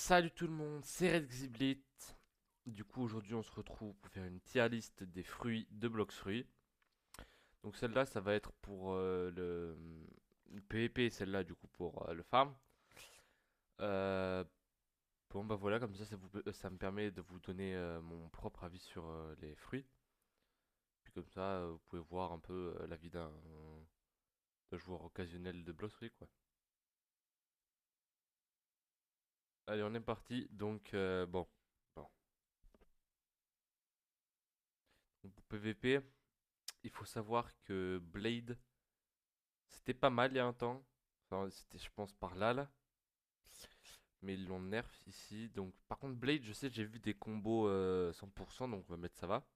Salut tout le monde, c'est Red Xiblit. Du coup, aujourd'hui, on se retrouve pour faire une tier list des fruits de Blox Fruits. Donc, celle-là, ça va être pour le PVP, et celle-là, du coup, pour le farm. Euh, bon, bah voilà, comme ça me permet de vous donner mon propre avis sur les fruits. Puis, comme ça, vous pouvez voir un peu l'avis d'un joueur occasionnel de Blox Fruits, quoi. Allez, on est parti. Donc, bon. Donc, pour PVP, il faut savoir que Blade. C'était pas mal il y a un temps. Enfin, c'était, je pense, par là, là. Mais ils l'ont nerf ici. Donc, par contre, Blade, je sais, j'ai vu des combos 100%, donc on va mettre ça va.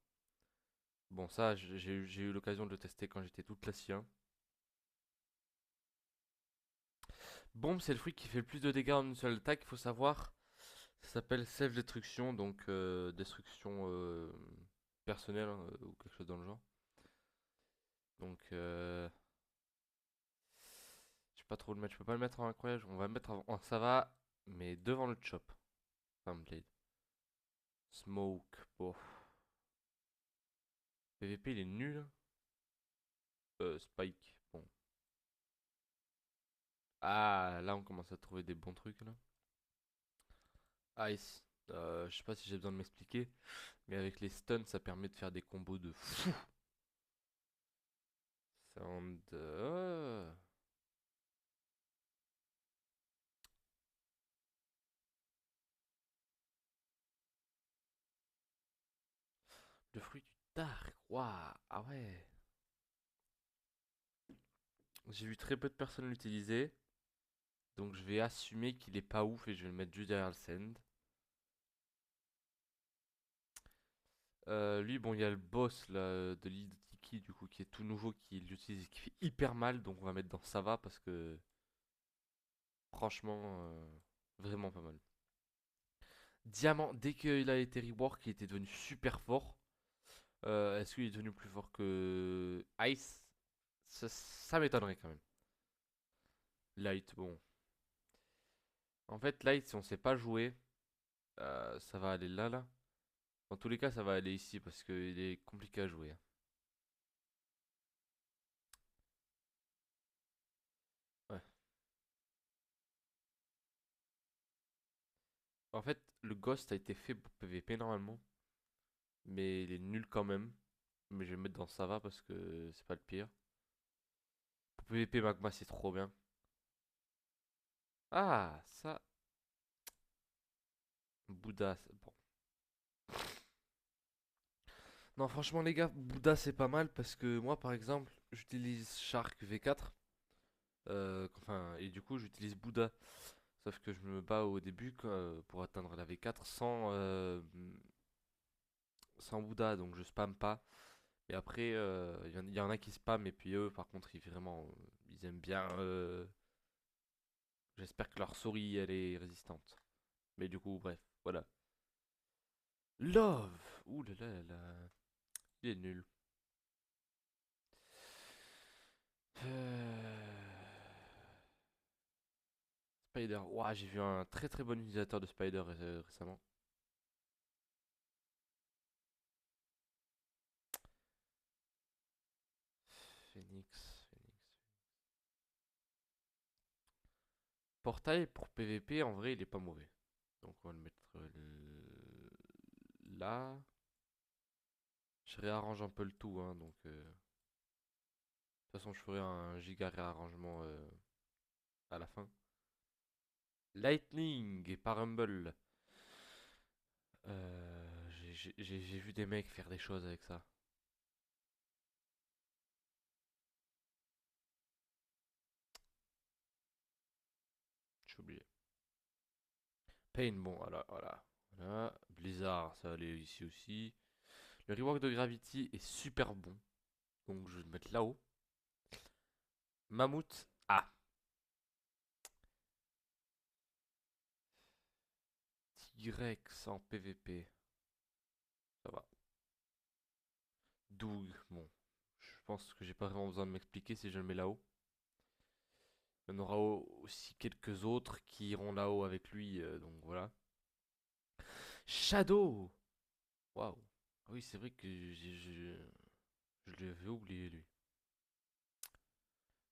Bon, ça, j'ai eu l'occasion de le tester quand j'étais tout classien. Bombe, c'est le fruit qui fait le plus de dégâts en une seule attaque, il faut savoir. Ça s'appelle self-destruction, donc destruction personnelle hein, ou quelque chose dans le genre. Donc, je sais pas trop le mettre. Je peux pas le mettre en incroyable. On va le mettre en ça va, mais devant le chop. Enfin, Blade. Smoke. Bon. PVP il est nul. Spike. Bon. Ah, là on commence à trouver des bons trucs là. Ice. Je sais pas si j'ai besoin de m'expliquer. Mais avec les stuns, ça permet de faire des combos de fou. Sound. Le fruit du dark. Waouh. Ah ouais. J'ai vu très peu de personnes l'utiliser. Donc je vais assumer qu'il est pas ouf et je vais le mettre juste derrière le send. Lui, bon, il y a le boss là, de l'île de Tiki, du coup, qui est tout nouveau, qui l'utilise et qui fait hyper mal. Donc on va mettre dans ça va parce que franchement, vraiment pas mal. Diamant, dès qu'il a été rework, il était devenu super fort. Est-ce qu'il est devenu plus fort que Ice? Ça m'étonnerait quand même. Light, bon. En fait, Light, si on sait pas jouer, ça va aller là, là. Dans tous les cas, ça va aller ici parce qu'il est compliqué à jouer. Ouais. En fait, le Ghost a été fait pour PVP normalement, mais il est nul quand même. Mais je vais le mettre dans ça va parce que c'est pas le pire. Pour PVP Magma, c'est trop bien. Ah, ça. Bouddha, bon. Non, franchement, les gars, Bouddha c'est pas mal parce que moi, par exemple, j'utilise Shark V4. Enfin, et du coup, j'utilise Bouddha. Sauf que je me bats au début pour atteindre la V4 sans Bouddha, donc je spam pas. Et après, il y en a qui spam, et puis eux, par contre, ils aiment bien. J'espère que leur souris, elle est résistante. Mais du coup, bref, voilà. Love! Ouh là là là là. Il est nul. Euh, Spider. Ouah, j'ai vu un très très bon utilisateur de Spider récemment. Phoenix. Portail pour PVP, en vrai, il est pas mauvais. Donc on va le mettre là. Je réarrange un peu le tout, hein, donc de toute façon je ferai un giga réarrangement à la fin. Lightning et par Rumble. J'ai vu des mecs faire des choses avec ça. J'ai oublié. Pain, bon, voilà. Blizzard, ça va aller ici aussi. Le rework de Gravity est super bon. Donc je vais le mettre là-haut. Mammouth, ah. T-Rex en PVP, ça va. Doug, bon. Je pense que j'ai pas vraiment besoin de m'expliquer si je le mets là-haut. Il y en aura aussi quelques autres qui iront là-haut avec lui, donc voilà. Shadow! Waouh! Ah oui, c'est vrai que je l'avais oublié lui.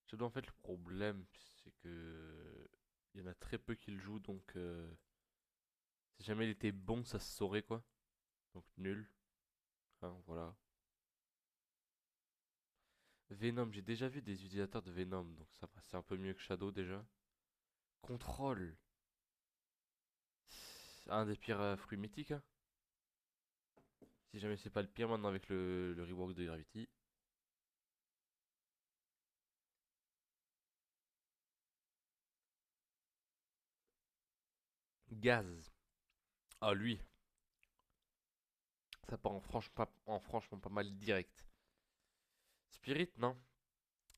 Shadow, en fait, le problème, c'est que il y en a très peu qui le jouent, donc si jamais il était bon, ça se saurait quoi. Donc nul. Hein, voilà. Venom, j'ai déjà vu des utilisateurs de Venom, donc ça va, c'est un peu mieux que Shadow déjà. Contrôle. Un des pires fruits mythiques, hein. Si jamais c'est pas le pire maintenant avec le rework de Gravity. Gaz. Ah lui, ça part en franchement pas mal direct. Spirit, non.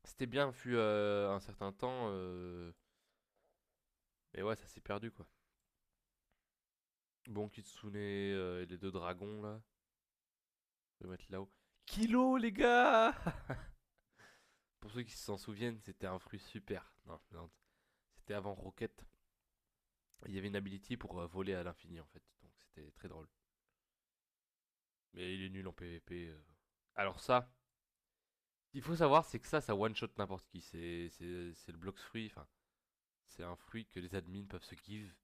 C'était bien, fut un certain temps. Mais ouais, ça s'est perdu quoi. Bon, Kitsune et les deux dragons là. Je vais mettre là-haut. Kilo, les gars! Pour ceux qui s'en souviennent, c'était un fruit super. Non, je plaisante. C'était avant Rocket. Il y avait une ability pour voler à l'infini en fait. Donc c'était très drôle. Mais il est nul en PvP. Alors ça, ce qu'il faut savoir, c'est que ça one-shot n'importe qui. C'est le Blox Fruit. Enfin, c'est un fruit que les admins peuvent se give.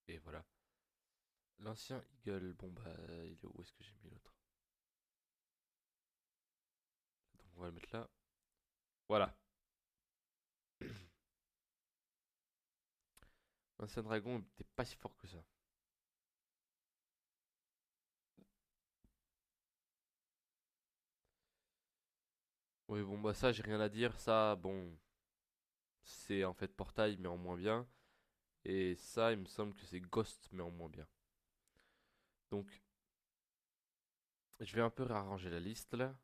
Et voilà. L'ancien Eagle, bon bah, où est-ce que j'ai mis l'autre? Donc on va le mettre là. Voilà. L'ancien dragon n'était pas si fort que ça. Oui, bon bah ça, j'ai rien à dire. Ça, bon, c'est en fait Portail, mais en moins bien. Et ça, il me semble que c'est Ghost, mais en moins bien. Donc, je vais un peu réarranger la liste là.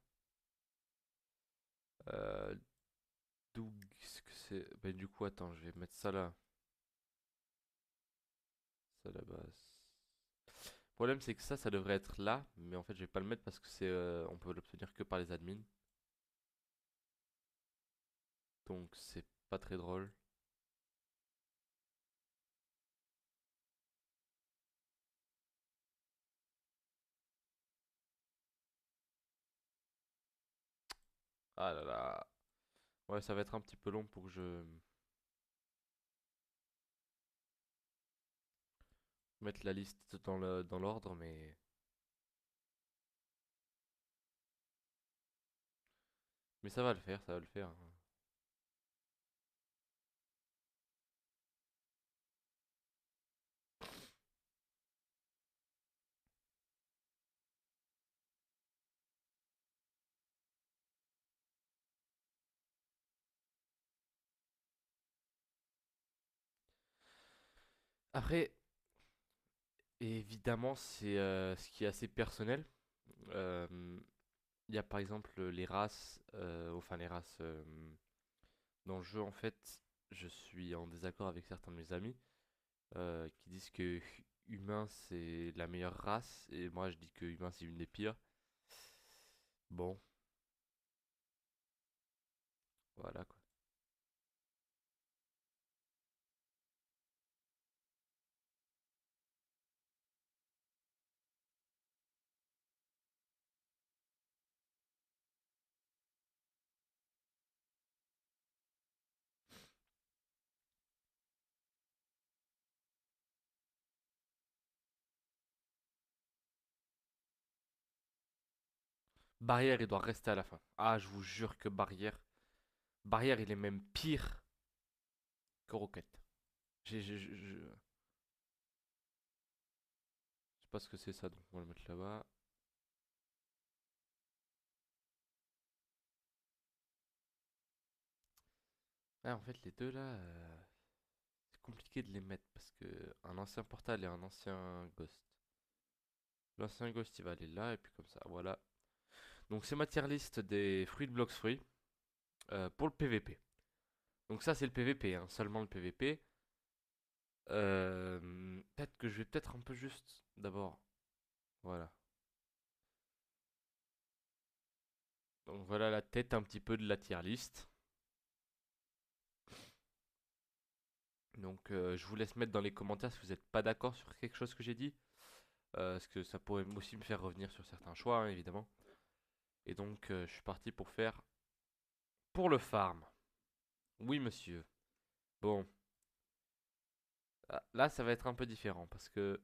Euh, D'où est-ce que c'est? Bah, du coup, attends, je vais mettre ça là. Ça là-bas. Le problème, c'est que ça devrait être là. Mais en fait, je vais pas le mettre parce que on peut l'obtenir que par les admins. Donc, c'est pas très drôle. Ah là là. Ouais, ça va être un petit peu long pour que je mette la liste dans l'ordre, mais ça va le faire, ça va le faire, hein. Après, évidemment, c'est ce qui est assez personnel. Euh, Il y a par exemple les races, enfin les races dans le jeu en fait, je suis en désaccord avec certains de mes amis qui disent que humain c'est la meilleure race et moi je dis que humain c'est une des pires. Bon, voilà quoi. Barrière il doit rester à la fin. Ah, je vous jure que Barrière il est même pire que Rocket. Je sais pas ce que c'est ça donc on va le mettre là-bas. Ah, en fait les deux là. C'est compliqué de les mettre parce que un ancien portal et un ancien ghost. L'ancien ghost il va aller là et puis comme ça, voilà. Donc c'est ma tier list des fruits de Blox Fruits pour le PVP. Donc ça c'est le PVP, hein, seulement le PVP. Peut-être que je vais peut-être un peu juste d'abord. Voilà. Donc voilà la tête un petit peu de la tier list. Donc je vous laisse mettre dans les commentaires si vous n'êtes pas d'accord sur quelque chose que j'ai dit. Parce que ça pourrait aussi me faire revenir sur certains choix, hein, évidemment. Et donc je suis parti pour faire pour le farm. Oui monsieur. Bon, là ça va être un peu différent parce que...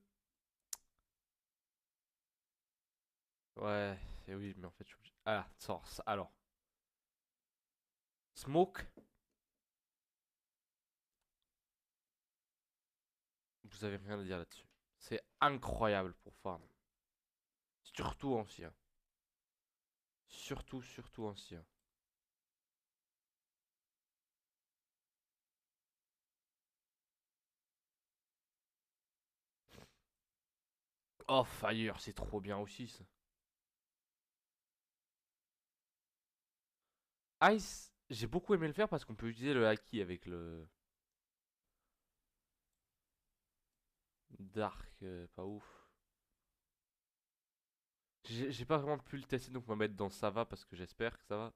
Ouais, et oui, mais en fait je suis obligé... Ah, source. Alors, Smoke, vous avez rien à dire là-dessus. C'est incroyable pour farm. Surtout ancien. Surtout ancien. Oh, Fire, c'est trop bien aussi ça. Ice, j'ai beaucoup aimé le faire parce qu'on peut utiliser le haki avec le Dark, pas ouf. J'ai pas vraiment pu le tester donc on va mettre dans ça va parce que j'espère que ça va.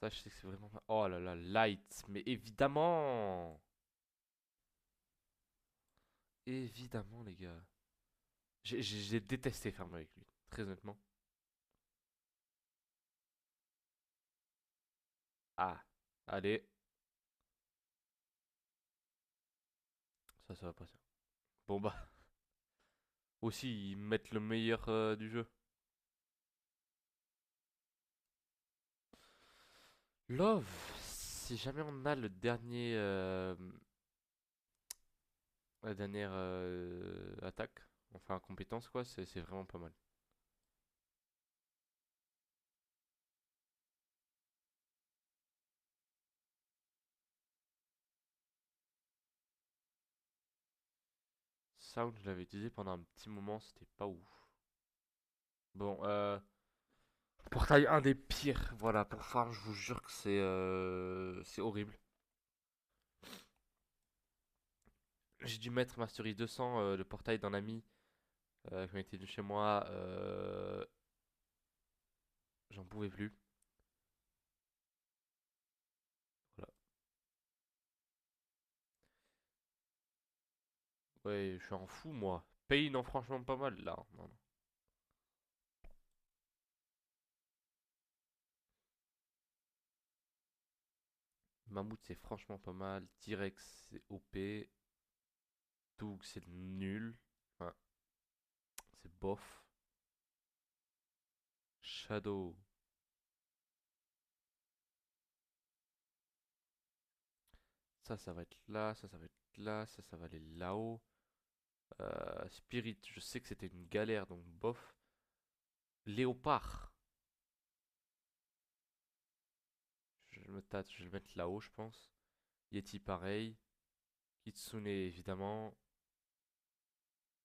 Ça, je sais que c'est vraiment pas. Oh là là, Light, mais évidemment! Évidemment, les gars. J'ai détesté farmer avec lui, très honnêtement. Ah, allez, ça va passer. Bon bah, aussi, ils mettent le meilleur du jeu. Love, si jamais on a le dernier, la dernière attaque, enfin compétence quoi, c'est vraiment pas mal. Sound, je l'avais utilisé pendant un petit moment, c'était pas ouf. Bon, portail un des pires, voilà, pour farm, je vous jure que c'est horrible. J'ai dû mettre Mastery 200, le portail d'un ami quand il était venu chez moi, j'en pouvais plus. Voilà. Ouais, je suis en fou moi. Paye, non, franchement pas mal là. Non, non. Mammouth c'est franchement pas mal. T-Rex c'est OP. Doug c'est nul. Enfin, c'est bof. Shadow. Ça va être là. Ça va être là. Ça va aller là-haut. Spirit, je sais que c'était une galère donc bof. Léopard. Je me tâte, je vais le mettre là-haut, je pense. Yeti pareil. Kitsune évidemment.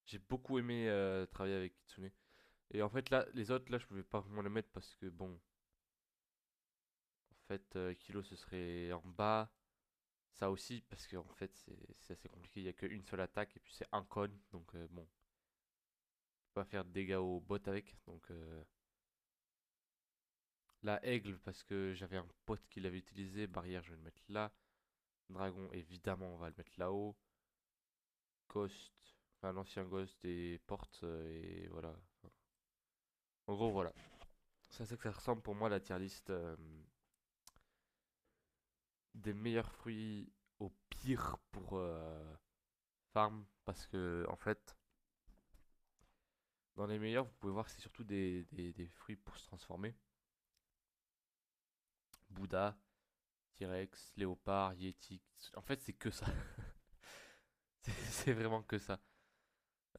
J'ai beaucoup aimé travailler avec Kitsune. Et en fait là, les autres là, je pouvais pas vraiment les mettre parce que bon, en fait, Kilo ce serait en bas. Ça aussi parce que en fait c'est assez compliqué. Il y a qu'une seule attaque et puis c'est un con. Donc bon, on peut pas faire de dégâts au bot avec. Donc la aigle parce que j'avais un pote qui l'avait utilisé. Barrière, je vais le mettre là. Dragon, évidemment, on va le mettre là-haut. Ghost, enfin l'ancien Ghost et porte et voilà. En gros, voilà. C'est à ça que ça ressemble pour moi la tier list des meilleurs fruits au pire pour farm. Parce que, en fait, dans les meilleurs, vous pouvez voir que c'est surtout des fruits pour se transformer. Bouddha, T-Rex, Léopard, Yeti. En fait, c'est que ça. C'est vraiment que ça.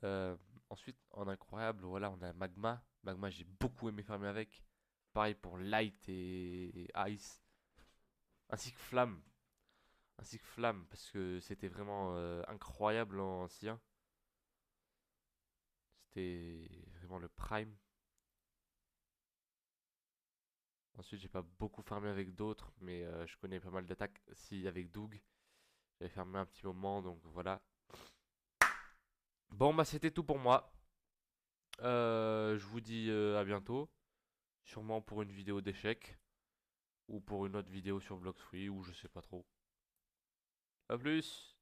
Euh, Ensuite, en incroyable, voilà, on a Magma. Magma, j'ai beaucoup aimé farmer avec. Pareil pour Light et Ice. Ainsi que Flamme. Ainsi que Flamme, parce que c'était vraiment incroyable en ancien. C'était vraiment le prime. Ensuite, j'ai pas beaucoup farmé avec d'autres, mais je connais pas mal d'attaques. Si, avec Doug, j'avais farmé un petit moment, donc voilà. Bon, bah, c'était tout pour moi. Je vous dis à bientôt. Sûrement pour une vidéo d'échecs. Ou pour une autre vidéo sur Blox Free, ou je sais pas trop. A plus!